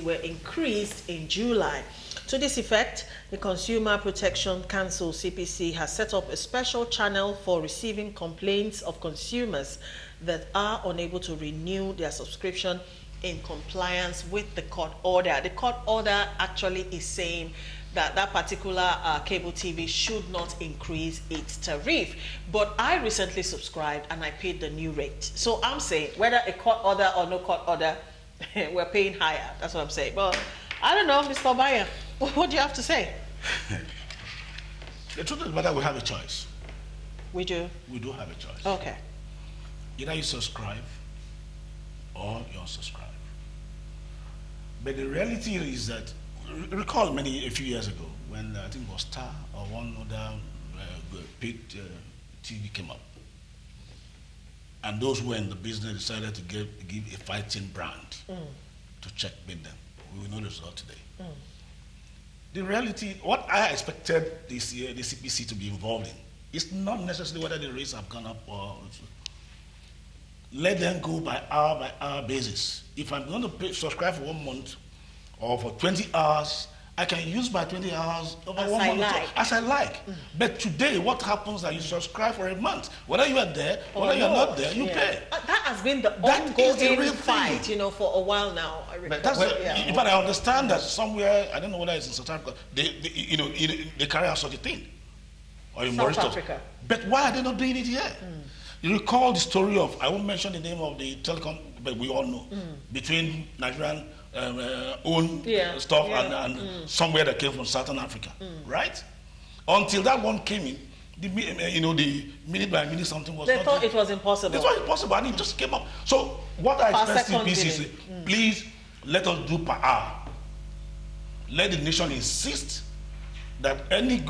were increased in July. To this effect, the Consumer Protection Council (CPC) has set up a special channel for receiving complaints of consumers that are unable to renew their subscription in compliance with the court order. The court order actually is saying that that particular cable TV should not increase its tariff. But I recently subscribed and I paid the new rate. So I'm saying whether a court order or no court order, we're paying higher. That's what I'm saying. But I don't know, Mr. Bayer, what do you have to say? The truth of the matter, we have a choice. We do? We do have a choice. Okay. Either you subscribe or you unsubscribe. But the reality is that, recall a few years ago when I think it was Star or one other paid TV came up. And those who were in the business decided to give a fighting brand to checkmate them. We will know the result today. The reality, what I expected this year, the CPC to be involved in, is not necessarily whether the rates have gone up or... Let them go by hour basis. If I'm going to subscribe for 1 month or for 20 hours, I can use my 20 hours over 1 month as I like. But today, what happens that you subscribe for a month? Whether you are there, whether you're not there, you pay. That has been the ongoing fight, for a while now. In fact, I understand that somewhere, I don't know whether it's in South Africa, they carry out such a thing. Or in South Africa. But why are they not doing it here? You recall the story of, I won't mention the name of the telecom, but we all know, between Nigerian own stuff and somewhere that came from Southern Africa, right? Until that one came in, the minute by minute something was. They thought it was impossible. They thought it was impossible, and it just came up. So what I expect CPC is, please let us do per hour. Let the nation insist that any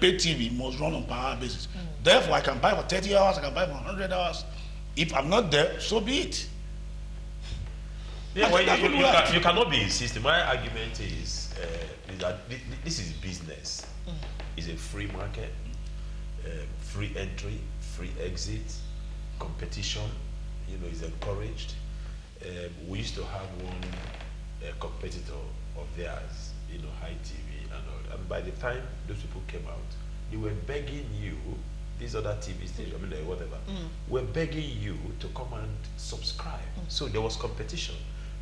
paid TV must run on per hour basis. Therefore, I can buy for 30 hours, I can buy for 100 hours. If I'm not there, so be it. Yeah, well, you cannot be insisting. My argument is that this is business. It's a free market, free entry, free exit, competition, is encouraged. We used to have one competitor of theirs, High TV and all. And by the time those people came out, they were begging you, these other TV stations, whatever, were begging you to come and subscribe. So there was competition.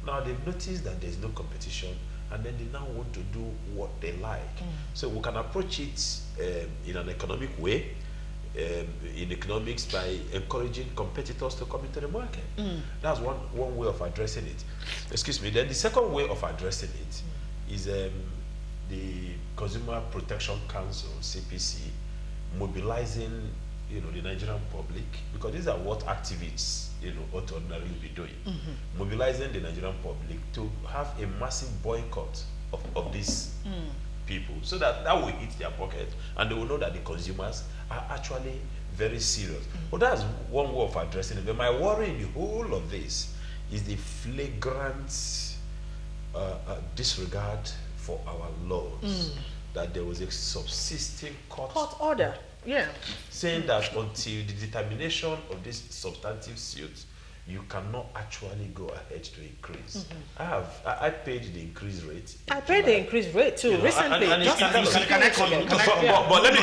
Now they've noticed that there's no competition, and then they now want to do what they like. So we can approach it in an economic way, in economics, by encouraging competitors to come into the market. That's one way of addressing it. Excuse me. Then the second way of addressing it is the Consumer Protection Council, CPC, mobilizing the Nigerian public, because these are what activists ought to ordinarily be doing, mobilizing the Nigerian public to have a massive boycott of these people, so that will hit their pocket and they will know that the consumers are actually very serious. Well, that's one way of addressing it. But my worry in the whole of this is the flagrant disregard for our laws. That there was a subsisting court order, saying that until the determination of this substantive suit, you cannot actually go ahead to increase. I paid the increase rate. I paid the increase rate too recently. But let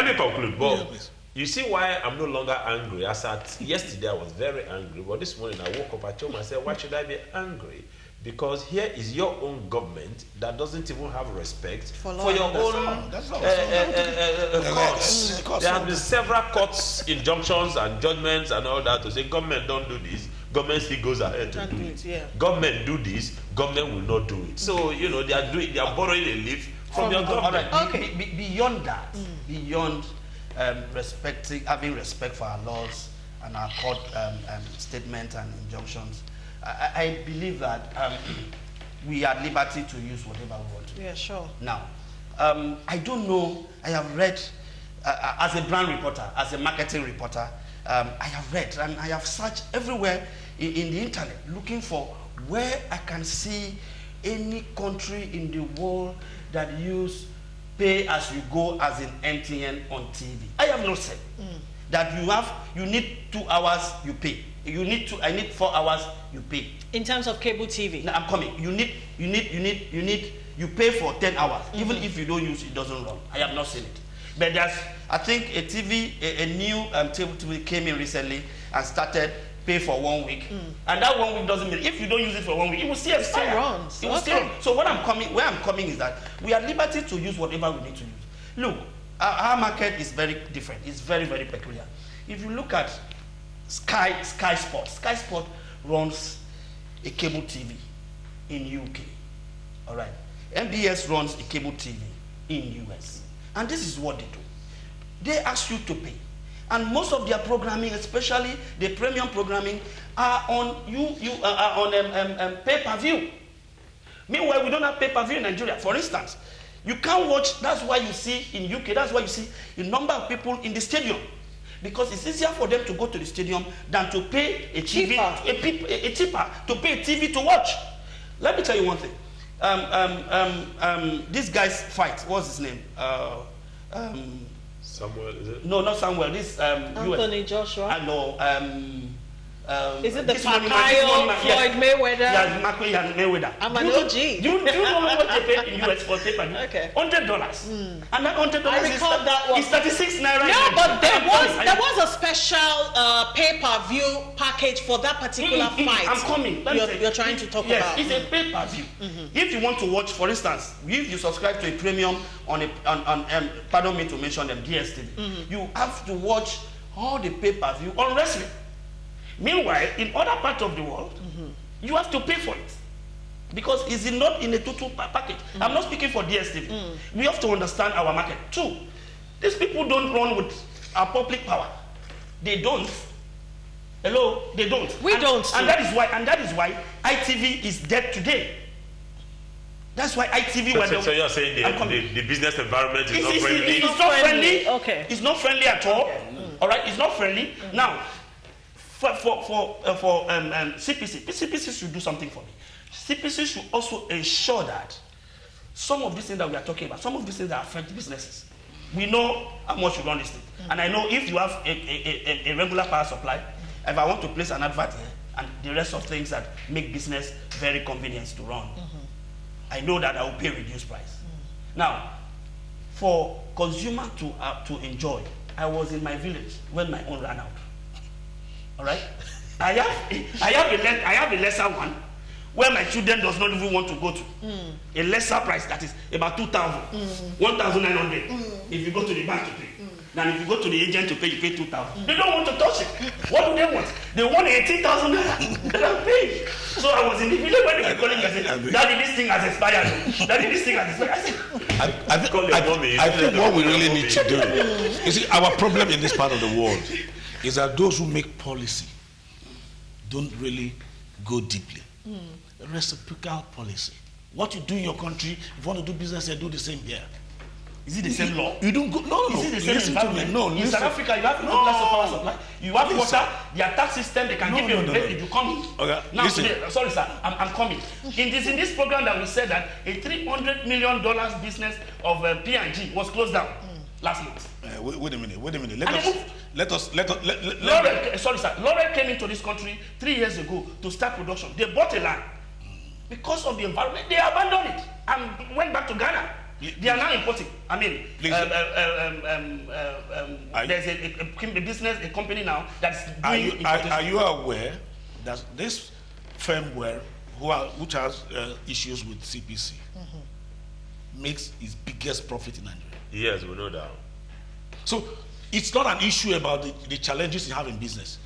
me conclude. But you see why I'm no longer angry. As at yesterday, I was very angry. But this morning, I woke up, I told myself, why should I be angry? Because here is your own government that doesn't even have respect for your own courts. There have been several courts, injunctions and judgments and all that to say government don't do this, government still goes ahead to do it. Government do this, government will not do it. So they are borrowing a leaf from your government. Beyond that, beyond having respect for our laws and our court statements and injunctions, I believe that we are at liberty to use whatever we want to. Yeah, sure. Now, I don't know, I have read, as a brand reporter, as a marketing reporter, I have read and I have searched everywhere in the internet looking for where I can see any country in the world that use pay as you go as in MTN on TV. I have not said that you need 2 hours, you pay. I need 4 hours, you pay. In terms of cable TV? No, I'm coming. You pay for 10 hours. Even if you don't use it, doesn't run. I have not seen it. But there's, I think a new cable TV came in recently and started pay for 1 week. And that 1 week doesn't mean, if you don't use it for 1 week, it will still expire. It still runs. It will still run. So where I'm coming is that we are liberty to use whatever we need to use. Look, our market is very different. It's very, very peculiar. If you look at Sky Sport runs a cable TV in UK. All right. MBS runs a cable TV in US. And this is what they do. They ask you to pay. And most of their programming, especially the premium programming, are on pay-per-view. Meanwhile, we don't have pay-per-view in Nigeria. For instance, you can't watch, that's why you see in UK, that's why you see a number of people in the stadium. Because it's easier for them to go to the stadium than to pay a TV, cheaper to pay a TV to watch. Let me tell you one thing. This guy's fight, what's his name? Samuel, is it? No, not Samuel. This Anthony Joshua. I know. Is it the Pacquiao Floyd Mayweather? Yeah, Mayweather. I'm an OG. Do you know what they paid in US for pay-per-view? Okay. $100. And that $100 is 36 naira. Yeah, but there was a special pay-per-view package for that particular fight. I'm coming. You're trying to talk Yes, about. it's a pay-per-view. If you want to watch, for instance, if you subscribe to a premium on pardon me to mention them, DSTV, you have to watch all the pay-per-view on wrestling. Meanwhile, in other parts of the world, you have to pay for it. Because it's not in a total package. I'm not speaking for DSTV. We have to understand our market. Two, these people don't run with our public power. They don't. Hello? They don't. We don't. And that is why ITV is dead today. That's why ITV So you're saying the business environment is not friendly? It's not friendly. Okay. It's not friendly at all. All right? It's not friendly. Now, for CPC should do something for me. CPC should also ensure that some of these things that we are talking about, some of these things that affect businesses, we know how much you run this thing. And I know if you have a regular power supply, if I want to place an advert here and the rest of things that make business very convenient to run, I know that I will pay reduced price. Now, for consumer to enjoy, I was in my village when my own ran out. All right, I have a lesser one where my children does not even want to go to. A lesser price that is about 2,000, 1,900. If you go to the bank to pay. Now if you go to the agent to pay, you pay 2,000. They don't want to touch it. What do they want? They want 18,000 that I'm paying. So I was in the village when they were calling me and said, Daddy, this thing has expired. Daddy, this thing has expired. I think what we really need to do, you see, our problem in this part of the world is that those who make policy don't really go deeply. Reciprocal policy. What you do in your country, if you want to do business, you do the same here. Is it the same law? You don't go. No. Is it the same listen environment? to me. No, in listen. South Africa, you have no power supply. You have water. Their tax system, they can give you a rebate if you come. Okay. Now, Listen. today, sorry, sir, I'm coming. In this program that we said that a $300 million business of P&G was closed down last month. Wait a minute. Let us. Sorry, sir. L'Oreal came into this country 3 years ago to start production. They bought a land. Because of the environment, they abandoned it and went back to Ghana. They are now importing. I mean, there's a business, a company now that's doing importation. Are you aware that this firmware, which has issues with CPC, makes its biggest profit in Nigeria? Yes, we know that. So it's not an issue about the challenges you have in business.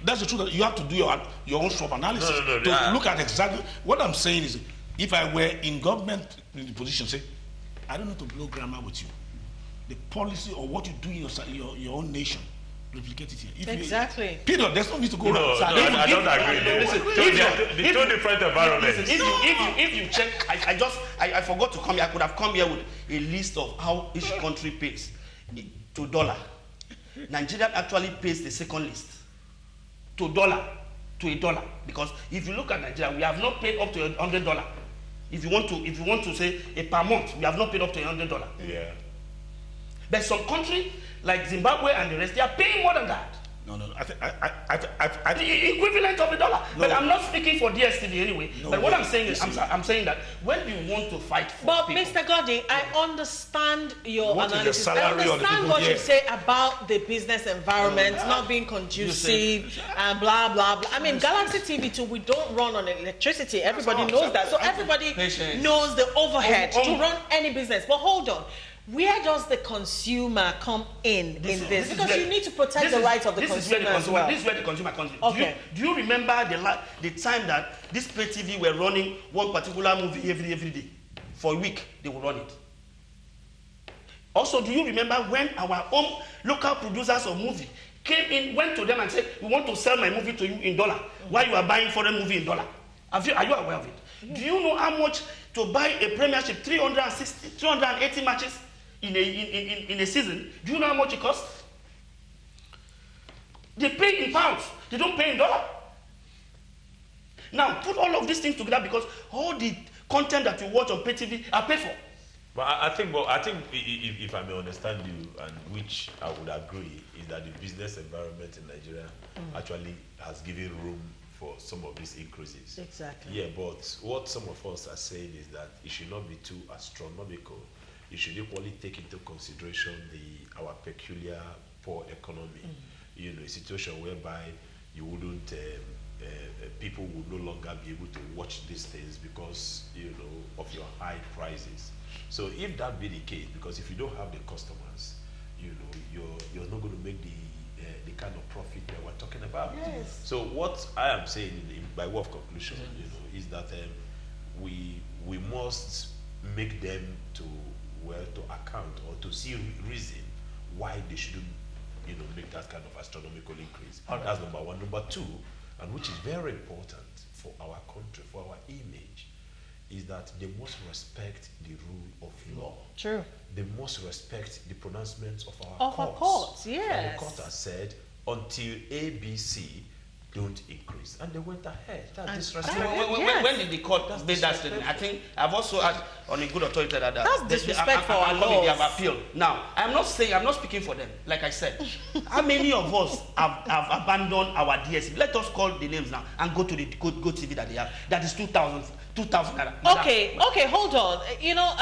That's the truth. That you have to do your own swap analysis to look at exactly what I'm saying. Is if I were in government in the position, say, I don't know to blow grammar with you. The policy or what you do in your own nation, replicate it here. Exactly. Period. There's no need to go around. I don't agree. The two different environments. If you check, I forgot to come here. I could have come here with a list of how each country pays to dollar. Nigeria actually pays the second list to $1 because if you look at Nigeria, we have not paid up to $100. If you want to say a per month, we have not paid up to $100. Yeah. But some country like Zimbabwe and the rest, they are paying more than that. No. The equivalent of a dollar. No. But I'm not speaking for DSTV anyway. No, but what I'm saying is, I'm saying that when you want to fight for but people, Mr. Gordy, I understand your what analysis. I understand what you say about the business environment not being conducive and blah, blah, blah. I mean, Galaxy TV too, we don't run on electricity. Everybody knows that. So everybody knows the overhead to run any business. But hold on. Where does the consumer come in this? Because you need to protect the rights of the consumer as well. This is where the consumer comes in. Okay. Do you remember the time that this pay TV were running one particular movie every day? For a week, they would run it. Also, do you remember when our own local producers of movie came in, went to them and said, we want to sell my movie to you in dollar, while you are buying foreign movie in dollar? Are you aware of it? Do you know how much to buy a premiership, 380 matches? In a season, do you know how much it costs? They pay in pounds. They don't pay in dollar. Now, put all of these things together because all the content that you watch on pay TV are paid for. But I think if I may understand you, and which I would agree, is that the business environment in Nigeria actually has given room for some of these increases. Exactly. Yeah, but what some of us are saying is that it should not be too astronomical. You should equally take into consideration our peculiar poor economy. You know, a situation whereby you wouldn't, people would no longer be able to watch these things because, you know, of your high prices. So if that be the case, because if you don't have the customers, you know, you're not going to make the kind of profit that we're talking about. Yes. So what I am saying, by way of conclusion, you know, is that we must make them to account or to see reason why they shouldn't, you know, make that kind of astronomical increase. Right. That's number one. Number two, and which is very important for our country, for our image, is that they must respect the rule of law. True. They must respect the pronouncements of our courts. Of courts, yes. And the court has said, until ABC don't increase. And they went ahead. That's disrespectful. When did the court make that statement? I think I've also had on a good authority that that's disrespectful. They have appealed. Now, I'm not speaking for them. Like I said, how many of us have abandoned our DSP? Let us call the names now and go to the Go TV that they have. That is 2,000. Okay, hold on. You know,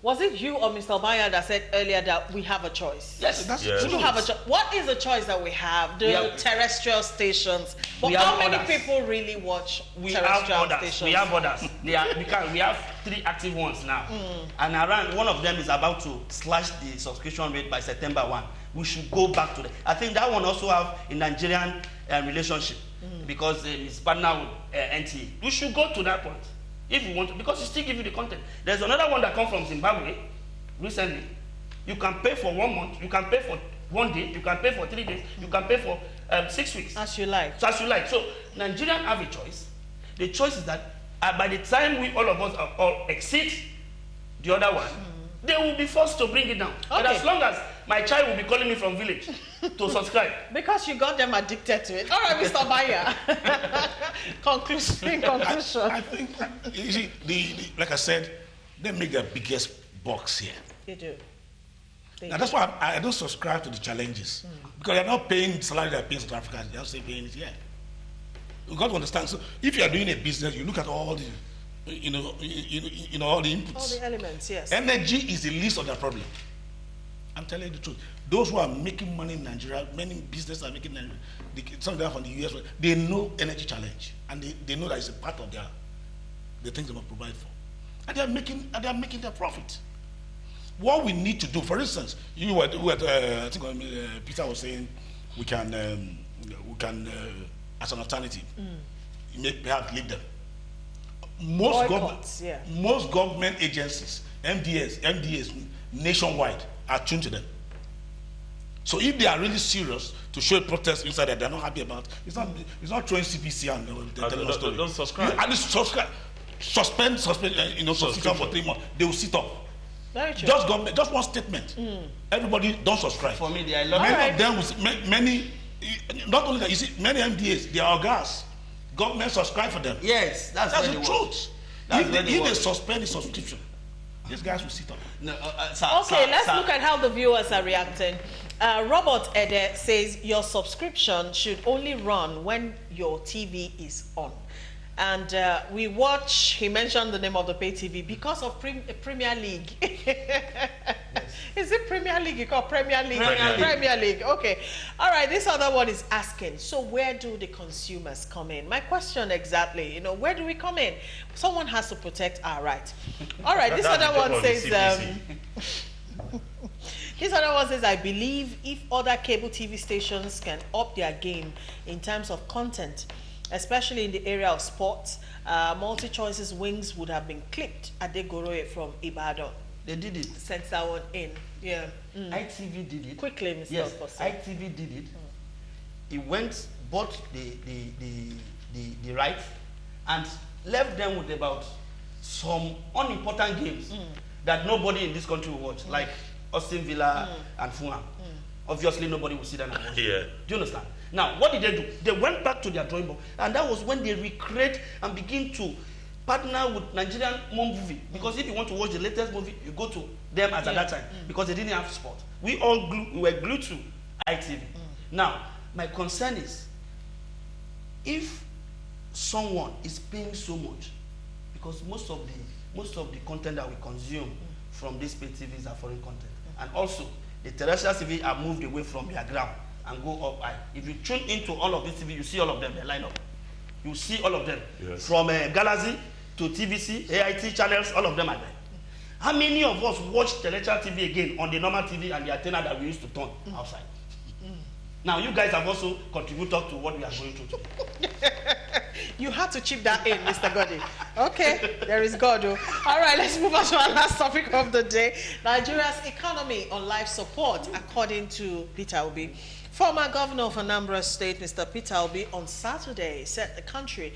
was it you or Mr. Obaya that said earlier that we have a choice? Yes, that's true. We have a choice. What is the choice that we have? The terrestrial stations. But how many people really watch terrestrial stations? We have others. We have 3 active ones now. And around one of them is about to slash the subscription rate by September 1. We should go back to that. I think that one also have a Nigerian relationship because it's partner with NTA. We should go to that point. If you want to, because it still give you the content. There's another one that comes from Zimbabwe recently. You can pay for 1 month, you can pay for 1 day, you can pay for 3 days, you can pay for 6 weeks. As you like. So as you like. So Nigerians have a choice. The choice is that by the time all of us all exceed the other one, they will be forced to bring it down. Okay. And as long as my child will be calling me from village to subscribe. Because you got them addicted to it. All right, Mr. Bayer. Conclusion. I think, you see, like I said, they make the biggest box here. They do. Now that's why I don't subscribe to the challenges. Because they're not paying the salary they're paying South Africans, they're also paying it here. You got to understand. So if you are doing a business, you look at all the all the inputs. All the elements, yes. Energy is the least of the problem. I'm telling you the truth. Those who are making money in Nigeria, many businesses are making money. Some of them from the US, they know energy challenge, and they know that it's a part of the things they must provide for, and they are making their profit. What we need to do, for instance, I think Peter was saying, we can as an alternative, perhaps leave them. Most government agencies, MDAs nationwide are tuned to them. So if they are really serious to show a protest inside that they're not happy about, it's not throwing CPC and don't subscribe. At least suspend subscription for 3 months. They will sit up. Very true. Just one statement. Everybody don't subscribe. For me, they are many. Not only that, you see, many MDAs, they are gas. Government subscribe for them. Yes, that's the truth. If they suspend the subscription, These guys will sit up. No, Okay, let's look at how the viewers are reacting. Robert Ede says your subscription should only run when your TV is on. And we watch, he mentioned the name of the pay TV because of Premier League. Yes. Is it Premier League? You call Premier League? Premier League. Okay. All right. This other one is asking, so where do the consumers come in? My question exactly, where do we come in? Someone has to protect our rights. All right. This other one says, this other one says, I believe if other cable TV stations can up their game in terms of content, especially in the area of sports, Multichoice's wings would have been clipped at Degoroye from Ibadan. They did it. Sent that one in. Yeah. ITV did it. Quickly, Mr. Yes, Foster. ITV did it. He went, bought the rights, and left them with about some unimportant games that nobody in this country will watch, like Austin Villa and Fulham. Obviously, nobody will sit down and watch. Yeah. Do you understand? Now, what did they do? They went back to their drawing board, and that was when they recreate and begin to partner with Nigerian movie. Because if you want to watch the latest movie, you go to them at that time, because they didn't have sport. We were glued to ITV. Now, my concern is, if someone is paying so much, because most of the content that we consume from these pay TVs are foreign content, and also the terrestrial TV are moved away from their ground and go up high. If you tune into all of this TV, you see all of them, they line up. You see all of them. Yes. From Galaxy to TVC, AIT channels, all of them are there. How many of us watch terrestrial TV again on the normal TV and the antenna that we used to turn outside? Now, you guys have also contributed to what we are going through today. You had to chip that in, Mr. Goddy. Okay, there is God. All right, let's move on to our last topic of the day. Nigeria's economy on life support, according to Peter Obi. Former governor of Anambra State, Mr. Peter Obi, on Saturday said the country